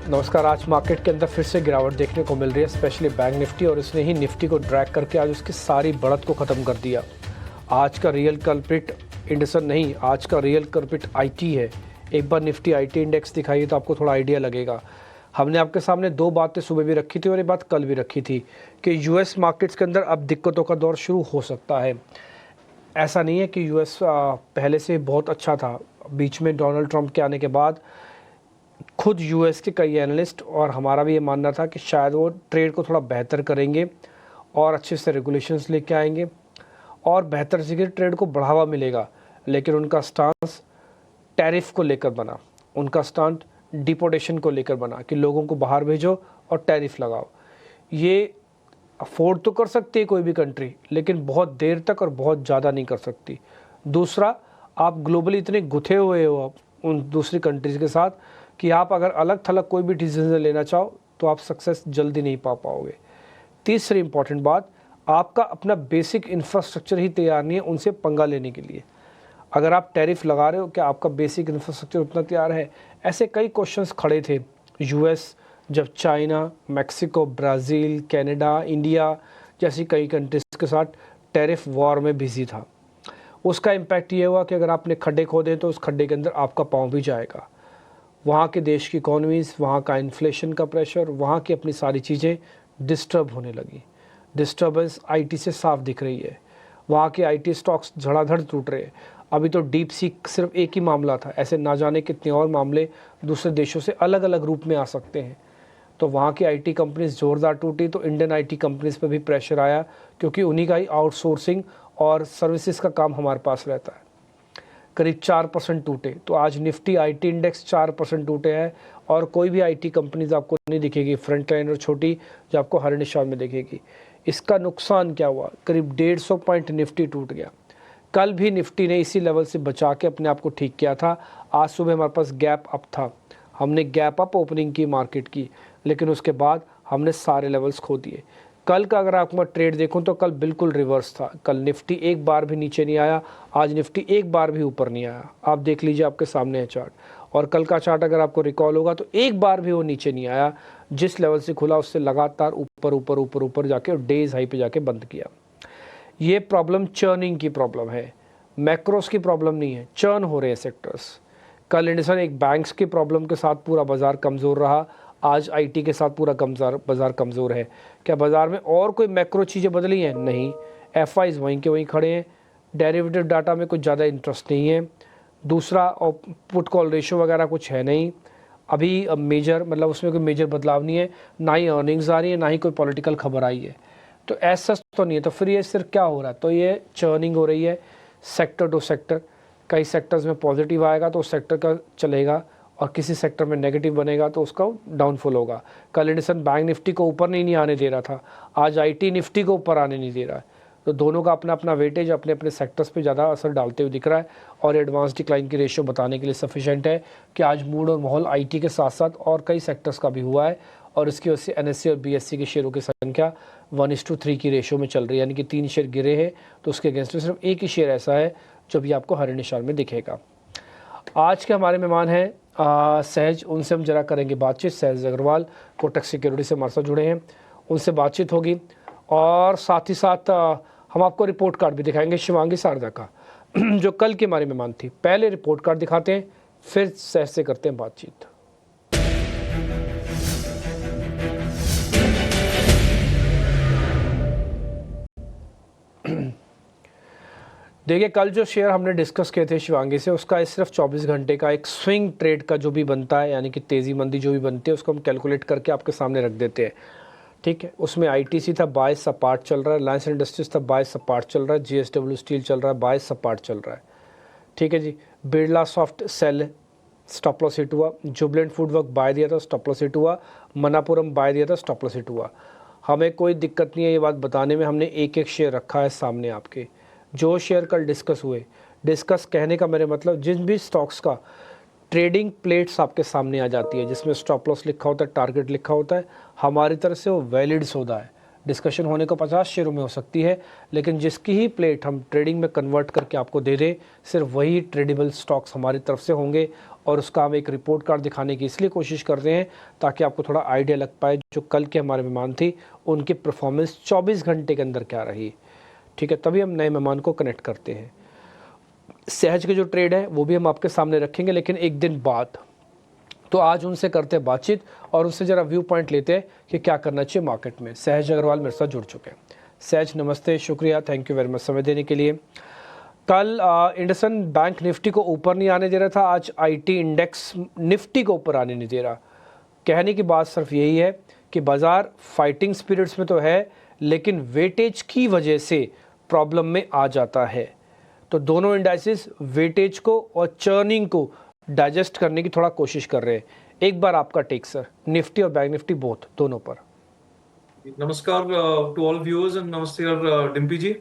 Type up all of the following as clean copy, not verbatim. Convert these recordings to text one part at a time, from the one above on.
नमस्कार। आज मार्केट के अंदर फिर से गिरावट देखने को मिल रही है, स्पेशली बैंक निफ्टी, और इसने ही निफ्टी को ड्रैग करके आज उसकी सारी बढ़त को ख़त्म कर दिया। आज का रियल कल्प्रिट इंडसन नहीं, आज का रियल कल्प्रिट आईटी है। एक बार निफ्टी आईटी इंडेक्स दिखाइए तो आपको थोड़ा आइडिया लगेगा। हमने आपके सामने दो बातें सुबह भी रखी थी और ये बात कल भी रखी थी कि यूएस मार्केट्स के अंदर अब दिक्कतों का दौर शुरू हो सकता है। ऐसा नहीं है कि यूएस पहले से बहुत अच्छा था। बीच में डोनाल्ड ट्रंप के आने के बाद खुद यूएस के कई एनालिस्ट और हमारा भी ये मानना था कि शायद वो ट्रेड को थोड़ा बेहतर करेंगे और अच्छे से रेगुलेशंस लेके आएंगे और बेहतर से ट्रेड को बढ़ावा मिलेगा। लेकिन उनका स्टांस टैरिफ को लेकर बना, उनका स्टांस डिपोर्टेशन को लेकर बना कि लोगों को बाहर भेजो और टैरिफ लगाओ। ये अफोर्ड तो कर सकती है कोई भी कंट्री, लेकिन बहुत देर तक और बहुत ज़्यादा नहीं कर सकती। दूसरा, आप ग्लोबली इतने गुथे हुए हो आप उन दूसरी कंट्रीज़ के साथ कि आप अगर अलग थलग कोई भी डिसीजन लेना चाहो तो आप सक्सेस जल्दी नहीं पा पाओगे। तीसरी इंपॉर्टेंट बात, आपका अपना बेसिक इंफ्रास्ट्रक्चर ही तैयार नहीं है उनसे पंगा लेने के लिए। अगर आप टैरिफ लगा रहे हो, क्या आपका बेसिक इंफ्रास्ट्रक्चर उतना तैयार है? ऐसे कई क्वेश्चंस खड़े थे यूएस जब China, Mexico, Brazil, Canada, India जैसी कई कंट्रीज़ के साथ टैरिफ वॉर में बिजी था। उसका इम्पैक्ट ये हुआ कि अगर आपने खड्डे खोदे तो उस खड्डे के अंदर आपका पाँव भी जाएगा। वहाँ के देश की इकॉनमीज़, वहाँ का इन्फ्लेशन का प्रेशर, वहाँ की अपनी सारी चीज़ें डिस्टर्ब होने लगी। डिस्टर्बेंस आईटी से साफ दिख रही है। वहाँ के आईटी स्टॉक्स धड़ाधड़ टूट रहे हैं। अभी तो डीप सीक सिर्फ एक ही मामला था, ऐसे ना जाने कितने और मामले दूसरे देशों से अलग अलग रूप में आ सकते हैं। तो वहाँ की आईटी कंपनीज ज़ोरदार टूटी तो इंडियन आईटी कंपनीज पर भी प्रेशर आया, क्योंकि उन्हीं का ही आउटसोर्सिंग और सर्विसेज का काम हमारे पास रहता है। करीब 4% टूटे। तो आज निफ्टी आईटी इंडेक्स 4% टूटे हैं और कोई भी आईटी कंपनीज आपको नहीं दिखेगी, फ्रंट लाइन और छोटी, जो आपको हर निशान में दिखेगी। इसका नुकसान क्या हुआ? करीब 150 पॉइंट निफ्टी टूट गया। कल भी निफ्टी ने इसी लेवल से बचा के अपने आप को ठीक किया था। आज सुबह हमारे पास गैप अप था, हमने गैप अप ओपनिंग की मार्केट की, लेकिन उसके बाद हमने सारे लेवल्स खो दिए। कल का अगर आपको मैं ट्रेड देखूं तो कल बिल्कुल रिवर्स था। कल निफ्टी एक बार भी नीचे नहीं आया, आज निफ्टी एक बार भी ऊपर नहीं आया। आप देख लीजिए, आपके सामने है चार्ट। और कल का चार्ट अगर आपको रिकॉल होगा तो एक बार भी वो नीचे नहीं आया। जिस लेवल से खुला उससे लगातार ऊपर ऊपर ऊपर ऊपर जाके और डेज हाई पे जाके बंद किया। ये प्रॉब्लम चर्निंग की प्रॉब्लम है, मैक्रोस की प्रॉब्लम नहीं है। चर्न हो रहे हैं सेक्टर्स। कल इंडिसन एक बैंक्स की प्रॉब्लम के साथ पूरा बाजार कमज़ोर रहा, आज आईटी के साथ पूरा बाजार कमज़ोर है। क्या बाज़ार में और कोई मैक्रो चीज़ें बदली हैं? नहीं। एफआईज वहीं के वहीं खड़े हैं। डेरिवेटिव डाटा में कुछ ज़्यादा इंटरेस्ट नहीं है। दूसरा, और पुट कॉल रेशो वगैरह कुछ है नहीं अभी। मेजर मतलब उसमें कोई मेजर बदलाव नहीं है, ना ही अर्निंग्स आ रही है, ना ही कोई पॉलिटिकल खबर आई है। तो ऐसा तो नहीं है। तो फिर ये सिर्फ क्या हो रहा है? तो ये चर्निंग हो रही है सेक्टर टू सेक्टर। कई सेक्टर्स में पॉजिटिव आएगा तो उस सेक्टर का चलेगा, और किसी सेक्टर में नेगेटिव बनेगा तो उसका डाउनफॉल होगा। कल इंडिसन बैंक निफ्टी को ऊपर नहीं आने दे रहा था, आज आईटी निफ्टी को ऊपर आने नहीं दे रहा है। तो दोनों का अपना अपना वेटेज अपने अपने सेक्टर्स पे ज़्यादा असर डालते हुए दिख रहा है। और एडवांस डिक्लाइन की रेशियो बताने के लिए सफिशेंट है कि आज मूड और माहौल आईटी के साथ साथ और कई सेक्टर्स का भी हुआ है, और इसकी वजह से एनएससी और बीएससी के शेयरों की संख्या 1:3 की रेशियो में चल रही है। यानी कि 3 शेयर गिरे हैं तो उसके अगेंस्ट में सिर्फ एक ही शेयर ऐसा है जो भी आपको हरे निशान में दिखेगा। आज के हमारे मेहमान हैं सहज, उनसे हम जरा करेंगे बातचीत। सहज अग्रवाल कोटक सिक्योरिटी से हमारे साथ जुड़े हैं, उनसे बातचीत होगी। और साथ ही साथ हम आपको रिपोर्ट कार्ड भी दिखाएंगे शिवांगी शारदा का जो कल की हमारी मेहमान थी। पहले रिपोर्ट कार्ड दिखाते हैं, फिर सहज से करते हैं बातचीत। देखिए, कल जो शेयर हमने डिस्कस किए थे शिवांगी से, उसका सिर्फ 24 घंटे का एक स्विंग ट्रेड का जो भी बनता है, यानी कि तेज़ी मंदी जो भी बनती है, उसको हम कैलकुलेट करके आपके सामने रख देते हैं। ठीक है, उसमें आईटीसी था बाय सपाट चल रहा है, रिलायंस इंडस्ट्रीज था बाय सपाट चल रहा है, जेएसडब्ल्यू स्टील चल रहा है बाय सपाट चल रहा है। ठीक है जी। Birla soft sell stop loss hit हुआ, जुबलेंट फूडवर्क बाय दिया था, स्टॉप लॉस हिट हुआ, मनापुरम बाय दिया था, स्टॉप लॉस हिट हुआ। हमें कोई दिक्कत नहीं है ये बात बताने में, हमने एक एक शेयर रखा है सामने आपके। जो शेयर कल डिस्कस हुए, डिस्कस कहने का मेरे मतलब जिन भी स्टॉक्स का ट्रेडिंग प्लेट्स आपके सामने आ जाती है जिसमें स्टॉप लॉस लिखा होता है, टारगेट लिखा होता है, हमारी तरफ से वो वैलिड सौदा है। डिस्कशन होने को 50 शेयरों में हो सकती है, लेकिन जिसकी ही प्लेट हम ट्रेडिंग में कन्वर्ट करके आपको दे दें, सिर्फ वही ट्रेडेबल स्टॉक्स हमारी तरफ से होंगे। और उसका हम एक रिपोर्ट कार्ड दिखाने की इसलिए कोशिश करते हैं ताकि आपको थोड़ा आइडिया लग पाए जो कल के हमारे मेहमान थे उनकी परफॉर्मेंस 24 घंटे के अंदर क्या रही। ठीक है, तभी हम नए मेहमान को कनेक्ट करते हैं। सहज के जो ट्रेड है वो भी हम आपके सामने रखेंगे, लेकिन एक दिन बाद। तो आज उनसे करते हैं बातचीत और उनसे ज़रा व्यू पॉइंट लेते हैं कि क्या करना चाहिए मार्केट में। सहज अग्रवाल मेरे साथ जुड़ चुके हैं। सहज नमस्ते, शुक्रिया, थैंक यू वेरी मच समय देने के लिए। कल इंडसन बैंक निफ्टी को ऊपर नहीं आने दे रहा था, आज आईटी इंडेक्स निफ्टी को ऊपर आने नहीं दे रहा। कहने की बात सिर्फ यही है कि बाज़ार फाइटिंग स्पिरिट्स में तो है, लेकिन वेटेज की वजह से प्रॉब्लम में आ जाता है। तो दोनों इंडाइसेस वेटेज को और चर्निंग को डाइजेस्ट करने की थोड़ा कोशिश कर रहे हैं। एक बार आपका टेक सर, निफ्टी और बैंक निफ्टी बोथ दोनों पर। नमस्कार टू ऑल व्यूअर्स एंड नमस्ते डिम्पी जी।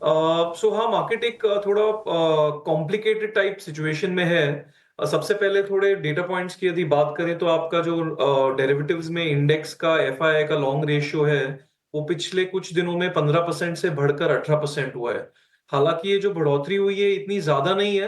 सो हाँ, मार्केट एक थोड़ा कॉम्प्लिकेटेड टाइप सिचुएशन में है। सबसे पहले थोड़े डेटा पॉइंट्स की यदि बात करें तो आपका जो डेरिवेटिव्स में इंडेक्स का एफआईआई का लॉन्ग रेशियो है वो पिछले कुछ दिनों में 15% से बढ़कर 18% हुआ है। हालांकि ये जो बढ़ोतरी हुई है इतनी ज्यादा नहीं है,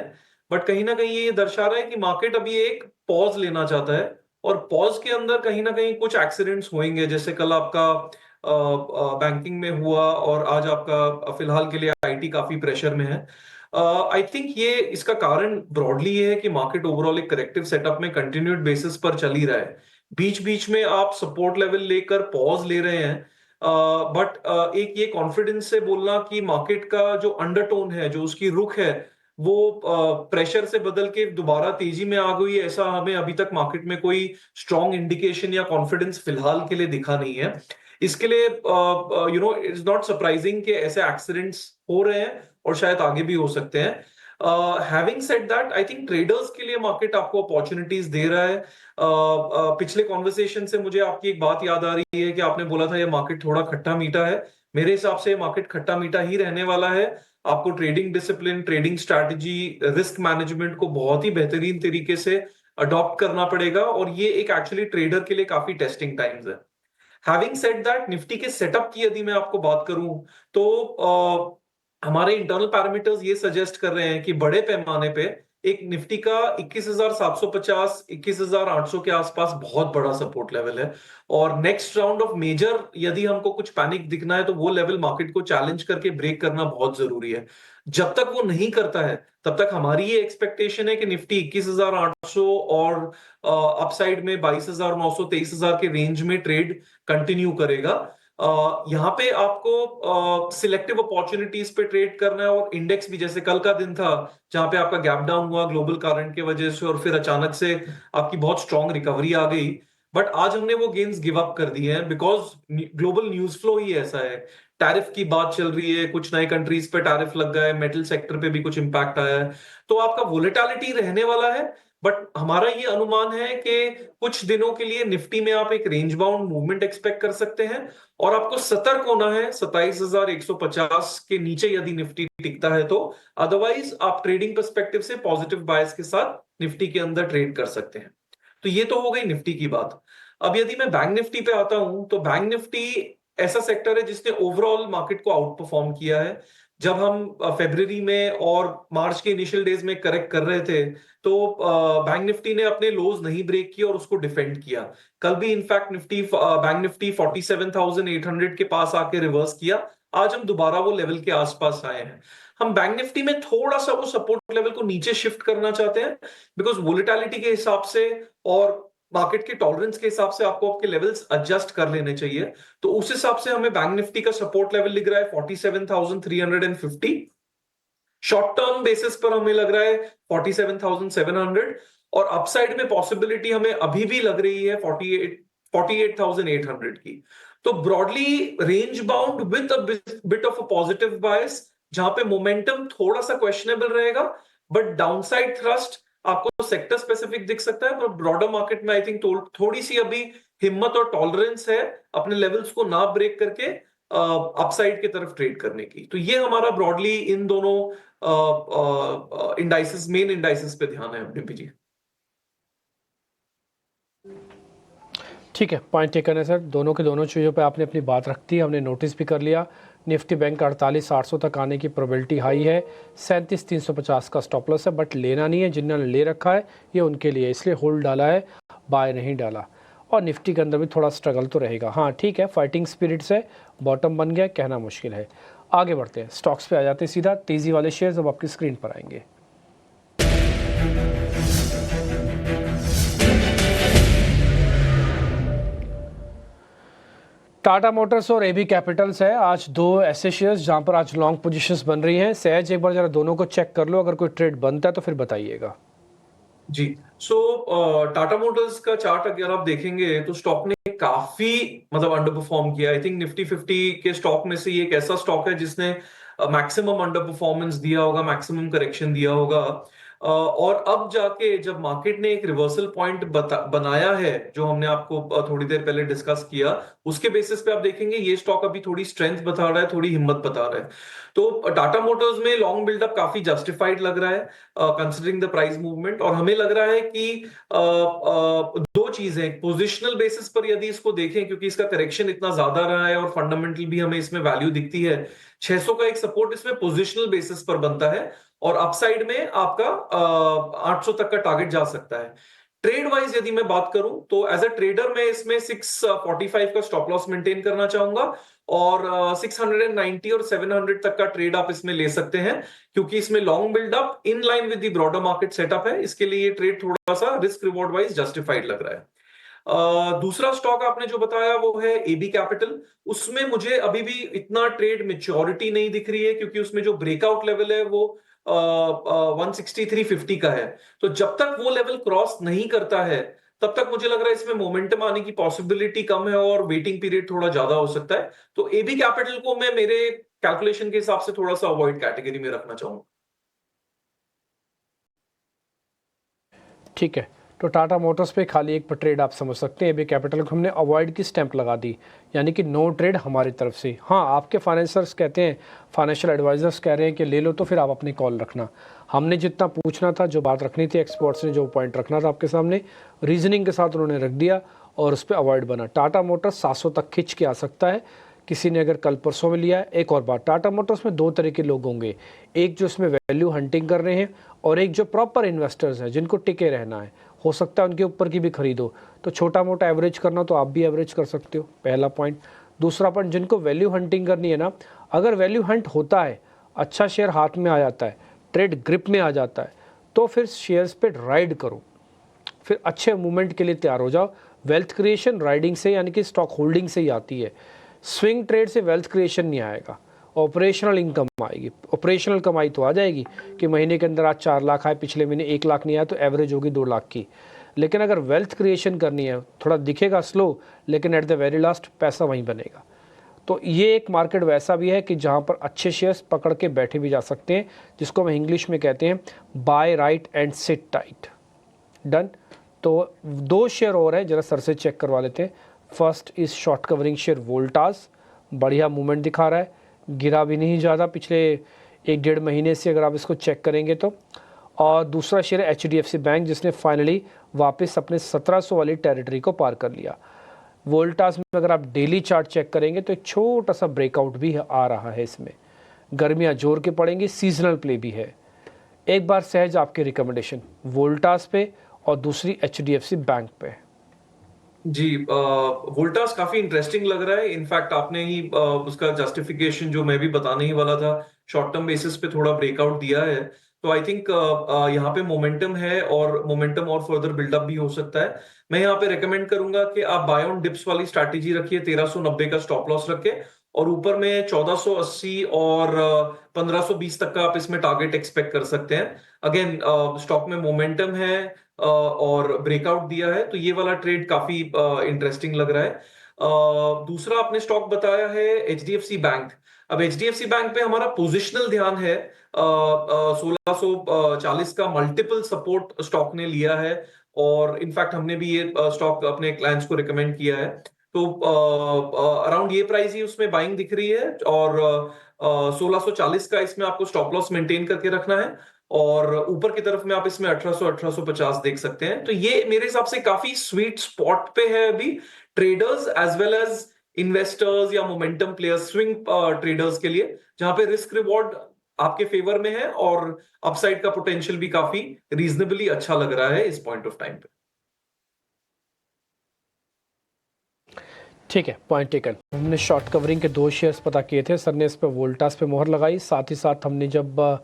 बट कहीं ना कहीं ये दर्शा रहा है कि मार्केट अभी एक पॉज लेना चाहता है। और पॉज के अंदर कहीं ना कहीं कुछ एक्सीडेंट्स होंगे, जैसे कल आपका बैंकिंग में हुआ और आज आपका फिलहाल के लिए आईटी काफी प्रेशर में है। आई थिंक ये इसका कारण ब्रॉडली ये है कि मार्केट ओवरऑल एक करेक्टिव सेटअप में कंटिन्यूड बेसिस पर चल ही रहा है। बीच बीच में आप सपोर्ट लेवल लेकर पॉज ले रहे हैं, बट एक ये कॉन्फिडेंस से बोलना कि मार्केट का जो अंडरटोन है, जो उसकी रुख है, वो प्रेशर से बदल के दोबारा तेजी में आ गई, ऐसा हमें अभी तक मार्केट में कोई स्ट्रॉन्ग इंडिकेशन या कॉन्फिडेंस फिलहाल के लिए दिखा नहीं है। इसके लिए इट्स नॉट सरप्राइजिंग कि ऐसे एक्सीडेंट्स हो रहे हैं और शायद आगे भी हो सकते हैं। Having said that, I think traders के लिए मार्केट आपको अपॉर्चुनिटीज दे रहा है। पिछले कॉन्वर्सेशन से मुझे आपकी एक बात याद आ रही है कि आपने बोला था ये मार्केट थोड़ा खट्टा मीठा है। मेरे हिसाब से मार्केट खट्टा मीठा ही रहने वाला है। आपको trading discipline, trading strategy, risk management को बहुत ही बेहतरीन तरीके से अडॉप्ट करना पड़ेगा, और ये एक एक्चुअली ट्रेडर के लिए काफी टेस्टिंग टाइम्स है। हैविंग सेड दैट, निफ्टी के सेटअप की यदि मैं आपको बात करूं तो हमारे इंटरनल पैरामीटर्स ये सजेस्ट कर रहे हैं कि बड़े पैमाने पे एक निफ्टी का 21,750 21,800 के आसपास बहुत बड़ा सपोर्ट लेवल है। और नेक्स्ट राउंड ऑफ मेजर यदि हमको कुछ पैनिक दिखना है तो वो लेवल मार्केट को चैलेंज करके ब्रेक करना बहुत जरूरी है। जब तक वो नहीं करता है तब तक हमारी ये एक्सपेक्टेशन है कि निफ्टी 21,800 और अपसाइड में 22,900 23,000 के रेंज में ट्रेड कंटिन्यू करेगा। यहाँ पे आपको सिलेक्टिव अपॉर्चुनिटीज पे ट्रेड करना है, और इंडेक्स भी जैसे कल का दिन था जहां पे आपका गैप डाउन हुआ ग्लोबल करंट की वजह से और फिर अचानक से आपकी बहुत स्ट्रॉन्ग रिकवरी आ गई। बट आज हमने वो गेन्स गिव अप कर दिए हैं बिकॉज ग्लोबल न्यूज फ्लो ही ऐसा है। टैरिफ की बात चल रही है, कुछ नए कंट्रीज पे टैरिफ लग गए, मेटल सेक्टर पे भी कुछ इंपैक्ट आया है, तो आपका वोलेटिलिटी रहने वाला है। बट हमारा ये अनुमान है कि कुछ दिनों के लिए निफ्टी में आप एक रेंज बाउंड मूवमेंट एक्सपेक्ट कर सकते हैं, और आपको सतर्क होना है 27,150 के नीचे यदि निफ्टी टिकता है तो। अदरवाइज आप ट्रेडिंग पर्सपेक्टिव से पॉजिटिव बायस के साथ निफ्टी के अंदर ट्रेड कर सकते हैं। तो ये तो हो गई निफ्टी की बात। अब यदि मैं बैंक निफ्टी पे आता हूं तो बैंक निफ्टी ऐसा सेक्टर है जिसने ओवरऑल मार्केट को आउट परफॉर्म किया है। जब हम फरवरी में और मार्च के इनिशियल डेज में करेक्ट कर रहे थे तो बैंक निफ्टी ने अपने लोज नहीं ब्रेक किया और उसको डिफेंड किया। कल भी इनफैक्ट बैंक निफ्टी 47,800 के पास आके रिवर्स किया। आज हम दोबारा वो लेवल के आसपास आए हैं। हम बैंक निफ्टी में थोड़ा सा वो सपोर्ट लेवल को नीचे शिफ्ट करना चाहते हैं बिकॉज वोलेटिलिटी के हिसाब से और मार्केट के टॉलरेंस के हिसाब से आपको आपके लेवल्स एडजस्ट कर लेने चाहिए। तो उस हिसाब से हमें बैंक निफ्टी का सपोर्ट लेवल लिख रहा है 47,350। शॉर्ट टर्म बेसिस पर हमें लग रहा है 47,700, और अपसाइड में पॉसिबिलिटी हमें अभी भी लग रही है 48,800 की। तो broadly range bound with a bit of a positive bias, जहां पे मोमेंटम थोड़ा सा क्वेश्चनेबल रहेगा, बट डाउनसाइड थ्रस्ट आपको सेक्टर स्पेसिफिक दिख सकता है। पर ब्रॉडर मार्केट में आई थिंक थोड़ी सी अभी हिम्मत और टॉलरेंस है अपने लेवल्स को ना ब्रेक करके अपसाइड की तरफ ट्रेड करने की। तो ये हमारा ब्रॉडली इन दोनों इंडाइसिस, मेन इंडाइसिस पे ध्यान है डिम्पी जी। ठीक है, पॉइंट टेकन है सर। दोनों के दोनों चीज़ों पे आपने अपनी बात रख दी, हमने नोटिस भी कर लिया। निफ्टी बैंक 48,800 तक आने की प्रोबेबिलिटी हाई है। 37,350 का स्टॉप लॉस है, बट लेना नहीं है। जिन्होंने ले रखा है ये उनके लिए, इसलिए होल्ड डाला है, बाय नहीं डाला। और निफ्टी के अंदर भी थोड़ा स्ट्रगल तो रहेगा। हाँ ठीक है, फाइटिंग स्पिरिट्स है, बॉटम बन गया, कहना मुश्किल है। आगे बढ़ते हैं, स्टॉक्स पे आ जाते हैं सीधा। तेज़ी वाले शेयर्स अब आपकी स्क्रीन पर आएंगे। टाटा मोटर्स और एबी कैपिटल्स है आज दो ऐसे शेयर्स जहां पर आज लॉन्ग पोजीशंस बन रही हैं। सहज एक बार जरा दोनों को चेक कर लो, अगर कोई ट्रेड बनता है तो फिर बताइएगा। जी। सो टाटा मोटर्स का चार्ट अगर आप देखेंगे तो स्टॉक ने काफी मतलब अंडर परफॉर्म किया। आई थिंक निफ्टी 50 के स्टॉक में से ये एक ऐसा स्टॉक है जिसने मैक्सिमम अंडर परफॉर्मेंस दिया होगा, मैक्सिमम करेक्शन दिया होगा। और अब जाके जब मार्केट ने एक रिवर्सल पॉइंट बनाया है, जो हमने आपको थोड़ी देर पहले डिस्कस किया, उसके बेसिस पे आप देखेंगे ये स्टॉक अभी थोड़ी स्ट्रेंथ बता रहा है, थोड़ी हिम्मत बता रहा है। तो टाटा मोटर्स में लॉन्ग बिल्डअप काफी जस्टिफाइड लग रहा है कंसिडरिंग द प्राइस मूवमेंट। और हमें लग रहा है कि दो चीजें, पोजिशनल बेसिस पर यदि इसको देखें, क्योंकि इसका करेक्शन इतना ज्यादा रहा है और फंडामेंटल भी हमें इसमें वैल्यू दिखती है, 600 का एक सपोर्ट इसमें पोजिशनल बेसिस पर बनता है और अपसाइड में आपका 800 तक का टारगेट जा सकता है। ट्रेड वाइज यदि मैं बात करूं तो एज अ ट्रेडर मैं इसमें 645 का स्टॉप लॉस मेंटेन करना चाहूंगा और 690 और 700 तक का ट्रेड आप इसमें ले सकते हैं, क्योंकि इसमें long buildup in line with the broader market setup है। इसके लिए ये ट्रेड थोड़ा सा रिस्क रिवॉर्ड वाइज जस्टिफाइड लग रहा है। दूसरा स्टॉक आपने जो बताया वो है एबी कैपिटल। उसमें मुझे अभी भी इतना ट्रेड मेच्योरिटी नहीं दिख रही है, क्योंकि उसमें जो ब्रेकआउट लेवल है वो 163.50 का है। तो जब तक वो लेवल क्रॉस नहीं करता है तब तक मुझे लग रहा है इसमें मोमेंटम आने की पॉसिबिलिटी कम है और वेटिंग पीरियड थोड़ा ज्यादा हो सकता है। तो एबी कैपिटल को मैं मेरे कैलकुलेशन के हिसाब से थोड़ा सा अवॉइड कैटेगरी में रखना चाहूंगा। ठीक है, तो टाटा मोटर्स पे खाली एक पर ट्रेड आप समझ सकते हैं। एबी कैपिटल को हमने अवॉइड की स्टैंप लगा दी, यानी कि नो ट्रेड हमारी तरफ से। हाँ, आपके फाइनेंसर्स कहते हैं, फाइनेंशियल एडवाइजर्स कह रहे हैं कि ले लो, तो फिर आप अपनी कॉल रखना। हमने जितना पूछना था, जो बात रखनी थी, एक्सपर्ट्स ने जो पॉइंट रखना था आपके सामने, रीजनिंग के साथ उन्होंने रख दिया और उस पर अवॉइड बना। टाटा मोटर्स 700 तक खिंच के आ सकता है, किसी ने अगर कल परसों में लिया है। एक और बात, टाटा मोटर्स में दो तरह के लोग होंगे, एक जो इसमें वैल्यू हंटिंग कर रहे हैं और एक जो प्रॉपर इन्वेस्टर्स हैं जिनको टिके रहना है। हो सकता है उनके ऊपर की भी खरीदो, तो छोटा मोटा एवरेज करना तो आप भी एवरेज कर सकते हो, पहला पॉइंट। दूसरा पॉइंट, जिनको वैल्यू हंटिंग करनी है ना, अगर वैल्यू हंट होता है, अच्छा शेयर हाथ में आ जाता है, ट्रेड ग्रिप में आ जाता है, तो फिर शेयर्स पे राइड करो, फिर अच्छे मूवमेंट के लिए तैयार हो जाओ। वेल्थ क्रिएशन राइडिंग से, यानी कि स्टॉक होल्डिंग से ही आती है। स्विंग ट्रेड से वेल्थ क्रिएशन नहीं आएगा, ऑपरेशनल इनकम आएगी। ऑपरेशनल कमाई तो आ जाएगी कि महीने के अंदर आज 4 लाख आए, पिछले महीने 1 लाख नहीं आया, तो एवरेज होगी 2 लाख की। लेकिन अगर वेल्थ क्रिएशन करनी है, थोड़ा दिखेगा स्लो, लेकिन एट द वेरी लास्ट पैसा वहीं बनेगा। तो ये एक मार्केट वैसा भी है कि जहाँ पर अच्छे शेयर्स पकड़ के बैठे भी जा सकते हैं, जिसको हम इंग्लिश में कहते हैं buy right and sit tight. Done. तो दो शेयर और हैं, जरा सर से चेक करवा लेते हैं। First is short covering share Voltas, बढ़िया मूवमेंट दिखा रहा है, गिरा भी नहीं ज़्यादा पिछले 1-1.5 महीने से, अगर आप इसको चेक करेंगे तो। और दूसरा शेयर है HDFC बैंक, जिसने फाइनली वापस अपने 1700 वाली टेरिटरी को पार कर लिया। वोल्टास में अगर आप डेली चार्ट चेक करेंगे तो एक छोटा सा ब्रेकआउट भी आ रहा है इसमें। गर्मियाँ जोर के पड़ेंगी, सीजनल प्ले भी है। एक बार सहज आपके रिकमेंडेशन वोल्टास पे और दूसरी HDFC बैंक पे। जी, वोल्टास काफी इंटरेस्टिंग लग रहा है। इनफैक्ट आपने ही उसका जस्टिफिकेशन जो मैं भी बताने ही वाला था, शॉर्ट टर्म बेसिस पे थोड़ा ब्रेकआउट दिया है। तो आई थिंक यहाँ पे मोमेंटम है और मोमेंटम और फर्दर बिल्डअप भी हो सकता है। मैं यहाँ पे रेकमेंड करूंगा कि आप बाय ऑन डिप्स वाली स्ट्रैटेजी रखिए, 1390 का स्टॉप लॉस रखें और ऊपर में 1480 और 1520 तक का आप इसमें टारगेट एक्सपेक्ट कर सकते हैं। अगेन स्टॉक में मोमेंटम है और ब्रेकआउट दिया है, तो ये वाला ट्रेड काफी इंटरेस्टिंग लग रहा है। दूसरा आपने स्टॉक बताया है HDFC बैंक। अब HDFC बैंक पे हमारा पोजिशनल ध्यान है। 1640 का मल्टीपल सपोर्ट स्टॉक ने लिया है और इनफैक्ट हमने भी ये स्टॉक अपने क्लाइंट्स को रिकमेंड किया है। तो अराउंड ये प्राइस ही उसमें बाइंग दिख रही है और 1640 का इसमें आपको स्टॉप लॉस मेंटेन करके रखना है। और ऊपर की तरफ में आप इसमें 1800 1850 देख सकते हैं। तो ये मेरे हिसाब से काफी स्वीट स्पॉट पे है अभी traders as well as investors या मोमेंटम प्लेयर्स, स्विंग ट्रेडर्स के लिए, जहां पे रिस्क रिवॉर्ड आपके फेवर में है और अपसाइड का पोटेंशियल भी काफी रीजनेबली अच्छा लग रहा है इस पॉइंट ऑफ टाइम पे। ठीक है, पॉइंट टेकन। हमने शॉर्ट कवरिंग के 2 शेयर्स पता किए थे, सर ने इस पर वोल्टास पे मोहर लगाई, साथ ही साथ हमने जब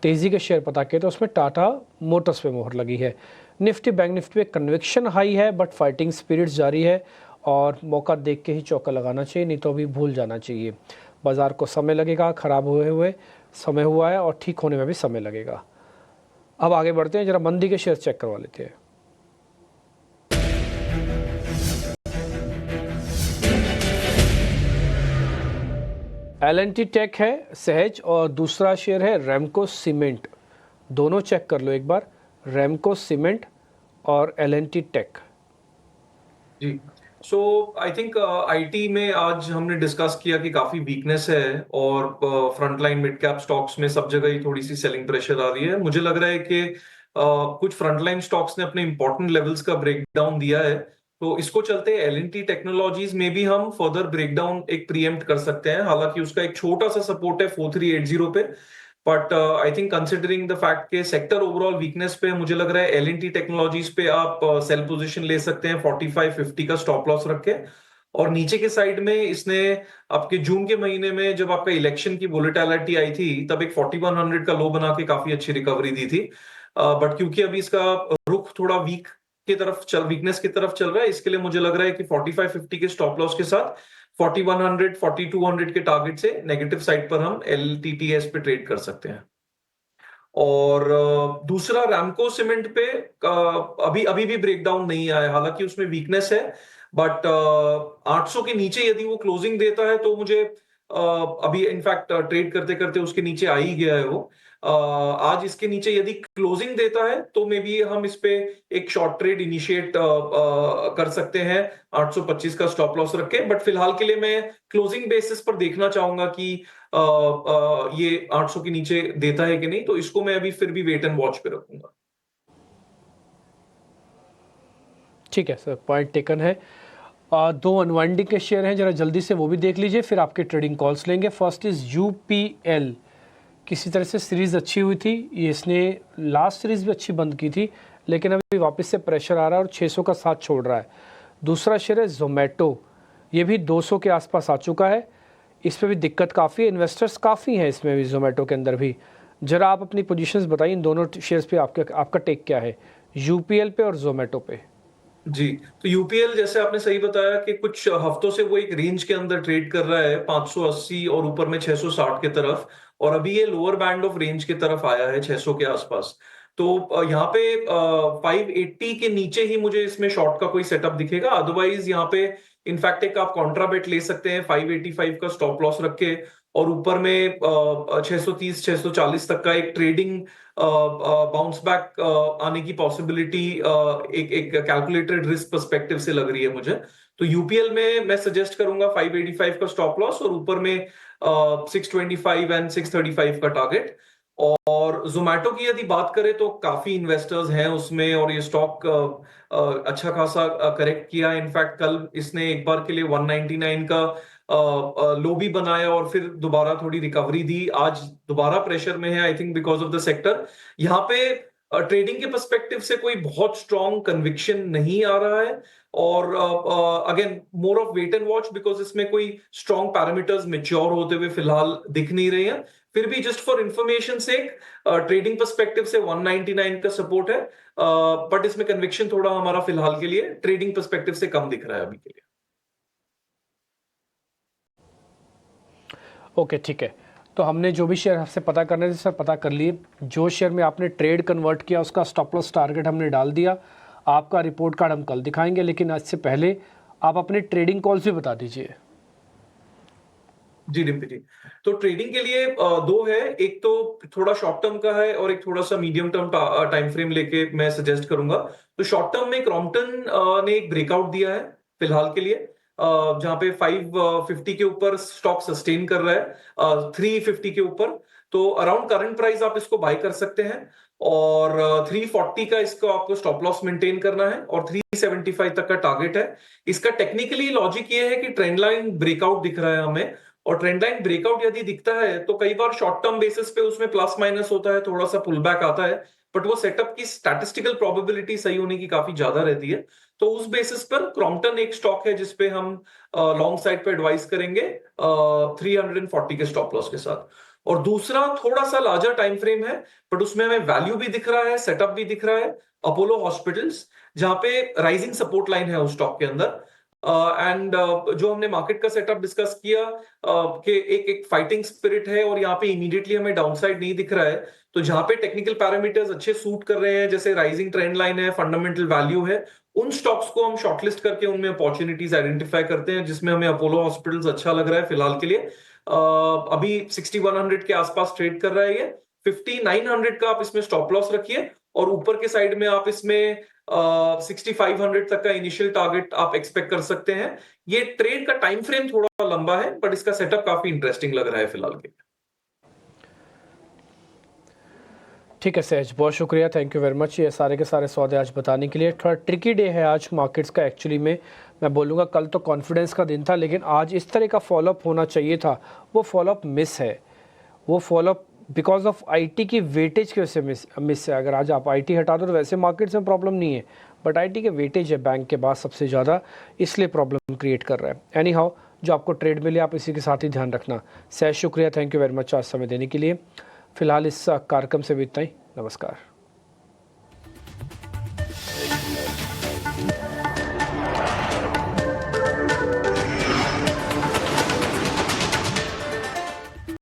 तेज़ी के शेयर पता किए तो उसमें टाटा मोटर्स पे मोहर लगी है। निफ्टी बैंक निफ्टी पे कन्विक्शन हाई है बट फाइटिंग स्पिरिट जारी है और मौका देख के ही चौका लगाना चाहिए, नहीं तो अभी भूल जाना चाहिए। बाज़ार को समय लगेगा, ख़राब हुए हुए समय हुआ है और ठीक होने में भी समय लगेगा। अब आगे बढ़ते हैं, ज़रा मंदी के शेयर चेक करवा लेते हैं। L&T टेक है सहज और दूसरा शेयर है रेमको सीमेंट। दोनों चेक कर लो एक बार, रेमको सीमेंट और L&T टेक। जी, सो आई थिंक आईटी में आज हमने डिस्कस किया कि काफी वीकनेस है और फ्रंटलाइन मिड कैप स्टॉक्स में सब जगह ही थोड़ी सी सेलिंग प्रेशर आ रही है। मुझे लग रहा है कि कुछ फ्रंटलाइन स्टॉक्स ने अपने इंपॉर्टेंट लेवल्स का ब्रेकडाउन दिया है, तो इसको चलते एल&टी टेक्नोलॉजीज में भी हम फर्दर ब्रेकडाउन एक प्रीएम्प्ट कर सकते हैं। हालांकि उसका एक छोटा सा सपोर्ट है 4380 पे, but I think considering the fact के सेक्टर ओवरऑल वीकनेस पे मुझे लग रहा है एल&टी टेक्नोलॉजीज पे आप सेल पोजीशन ले सकते हैं 4550 का स्टॉप लॉस रख के। और नीचे के साइड में इसने आपके जून के महीने में जब आपका इलेक्शन की वोलेटिलिटी आई थी तब एक 4100 का लो बना के काफी अच्छी रिकवरी दी थी, बट क्योंकि अभी इसका रुख थोड़ा वीकनेस की तरफ चल रहा है, इसके लिए मुझे लग रहा है कि 4550 के स्टॉप लॉस के साथ 4100 4200 के टारगेट से नेगेटिव साइड पर हम एलटीटीएस पे ट्रेड कर सकते हैं। और दूसरा रैमको सीमेंट पे अभी अभी भी ब्रेकडाउन नहीं आया, हालांकि उसमें वीकनेस है, बट 800 के नीचे यदि वो क्लोजिंग देता है तो मुझे अभी इनफैक्ट ट्रेड करते करते उसके नीचे आ ही गया है वो। आज इसके नीचे यदि क्लोजिंग देता है तो मे बी हम इस पे एक शॉर्ट ट्रेड इनिशिएट कर सकते हैं 825 का स्टॉप लॉस रख के। बट फिलहाल के लिए मैं क्लोजिंग बेसिस पर देखना चाहूंगा कि ये 800 के नीचे देता है कि नहीं, तो इसको मैं अभी फिर भी वेट एंड वॉच पे रखूंगा। ठीक है सर, पॉइंट टेकन है। 2 अनवाइंडिंग के शेयर हैं, जरा जल्दी से वो भी देख लीजिए, फिर आपके ट्रेडिंग कॉल्स लेंगे। First is UPL. किसी तरह से सीरीज़ अच्छी हुई थी, ये इसने लास्ट सीरीज़ भी अच्छी बंद की थी, लेकिन अभी वापस से प्रेशर आ रहा है और 600 का साथ छोड़ रहा है। दूसरा शेयर है जोमेटो, ये भी 200 के आसपास आ चुका है, इस पर भी दिक्कत काफ़ी है, इन्वेस्टर्स काफ़ी हैं इसमें भी, जोमेटो के अंदर भी। जरा आप अपनी पोजीशंस बताइए, इन दोनों शेयर्स पे आपका टेक क्या है, यूपीएल पे और जोमेटो पे? जी, तो यूपीएल जैसे आपने सही बताया कि कुछ हफ्तों से वो एक रेंज के अंदर ट्रेड कर रहा है 580 और ऊपर में 660 के तरफ, और अभी ये लोअर बैंड ऑफ रेंज की तरफ आया है 600 के आसपास। तो यहाँ पे 580 के नीचे ही मुझे इसमें शॉर्ट का कोई सेटअप दिखेगा, अदरवाइज यहाँ पे इनफैक्ट एक आप कॉन्ट्राबेट ले सकते हैं 585 का स्टॉप लॉस रख के, और ऊपर में 630 640 तक का एक ट्रेडिंग बाउंस बैक आने की पॉसिबिलिटी एक एक कैलकुलेटेड रिस्क पर्सपेक्टिव से लग रही है मुझे। तो यूपीएल में मैं सजेस्ट करूंगा 585 का स्टॉप लॉस और ऊपर में 625 एंड 635 का टारगेट। और जोमेटो की यदि बात करें तो काफी इन्वेस्टर्स हैं उसमें और ये स्टॉक अच्छा खासा करेक्ट किया। इनफैक्ट कल इसने एक बार के लिए 199 का लो भी बनाया और फिर दोबारा थोड़ी रिकवरी दी, आज दोबारा प्रेशर में है I think because of the sector. यहाँ पे ट्रेडिंग के पर्सपेक्टिव से कोई बहुत स्ट्रॉन्ग कन्विक्शन नहीं आ रहा है, और again more of wait and watch because इसमें कोई स्ट्रॉन्ग पैरामीटर्स मेच्योर होते हुए फिलहाल दिख नहीं रहे हैं। फिर भी जस्ट फॉर इंफॉर्मेशन से ट्रेडिंग पर्सपेक्टिव से 199 का सपोर्ट है, बट इसमें कन्विक्शन थोड़ा हमारा फिलहाल के लिए ट्रेडिंग पर्सपेक्टिव से कम दिख रहा है अभी के लिए। ओके, ठीक है, तो हमने जो भी शेयर आपसे पता करने थे सर पता कर लिए। जो शेयर में आपने ट्रेड कन्वर्ट किया उसका स्टॉप लॉस टारगेट हमने डाल दिया। आपका रिपोर्ट कार्ड हम कल दिखाएंगे, लेकिन आज से पहले आप अपने ट्रेडिंग कॉल्स भी बता दीजिए। जी डिम्पी जी, तो ट्रेडिंग के लिए दो है, एक तो थोड़ा शॉर्ट टर्म का है और एक थोड़ा सा मीडियम टर्म टाइम फ्रेम लेके मैं सजेस्ट करूंगा। तो शॉर्ट टर्म में क्रॉम्पटन ने एक ब्रेकआउट दिया है फिलहाल के लिए, जहां पे 550 के ऊपर स्टॉक सस्टेन कर रहा है 350 के ऊपर, तो अराउंड करंट प्राइस आप इसको बाय कर सकते हैं। और 340 का इसको आपको स्टॉप लॉस मेंटेन करना है और 375 तक का टारगेट है। इसका टेक्निकली लॉजिक ये है कि ट्रेंड लाइन ब्रेकआउट दिख रहा है हमें, और ट्रेंड लाइन ब्रेकआउट यदि दिखता है तो कई बार शॉर्ट टर्म बेसिस पे उसमें प्लस माइनस होता है, थोड़ा सा पुल बैक आता है, बट वो सेटअप की स्टैटिस्टिकल प्रोबेबिलिटी सही होने की काफी ज्यादा रहती है। तो उस बेसिस पर क्रॉम्पटन एक स्टॉक है जिसपे हम लॉन्ग साइड पे एडवाइस करेंगे 340 के स्टॉप लॉस के साथ। और दूसरा थोड़ा सा लार्जर टाइम फ्रेम है, बट उसमें हमें वैल्यू भी दिख रहा है, सेटअप भी दिख रहा है, अपोलो हॉस्पिटल्स, जहां पे राइजिंग सपोर्ट लाइन है उस स्टॉक के अंदर। एंड जो हमने मार्केट का सेटअप डिस्कस किया कि एक फाइटिंग स्पिरिट है और यहाँ पे इमीडिएटली हमें डाउनसाइड नहीं दिख रहा है, तो जहां पे टेक्निकल पैरामीटर्स अच्छे सूट कर रहे हैं, जैसे राइजिंग ट्रेंड लाइन है, फंडामेंटल वैल्यू है, उन स्टॉक्स को हम शॉर्टलिस्ट करके उनमें अपॉर्चुनिटीज आइडेंटिफाई करते हैं, जिसमें हमें अपोलो हॉस्पिटल्स अच्छा लग रहा है फिलहाल के लिए। अभी 6100 के आसपास ट्रेड कर रहा है ये। 5900 का आप इसमें स्टॉप लॉस रखिए, और ऊपर के साइड में आप इसमें 6500 तक का इनिशियल टारगेट आप एक्सपेक्ट कर सकते हैं। ये ट्रेड का टाइम फ्रेम थोड़ा लंबा है, बट इसका सेटअप काफी इंटरेस्टिंग लग रहा है फिलहाल के। ठीक है सहज, बहुत शुक्रिया, थैंक यू वेरी मच ये सारे के सारे सौदे आज बताने के लिए। थोड़ा ट्रिकी डे है आज मार्केट्स का एक्चुअली में, मैं बोलूँगा कल तो कॉन्फिडेंस का दिन था, लेकिन आज इस तरह का फॉलोअप होना चाहिए था, वो फॉलोअप मिस है। वो फॉलोअप बिकॉज ऑफ आईटी की वेटेज की वजह से मिस है। अगर आज आप आईटी हटा दो तो वैसे मार्केट्स में प्रॉब्लम नहीं है, बट आईटी के वेटेज है बैंक के बाद सबसे ज़्यादा, इसलिए प्रॉब्लम क्रिएट कर रहा है। एनी हाउ, जो आपको ट्रेड मिले आप इसी के साथ ही ध्यान रखना। सहज शुक्रिया, थैंक यू वेरी मच आज समय देने के लिए। फिलहाल इस कार्यक्रम से भी इतना ही, नमस्कार।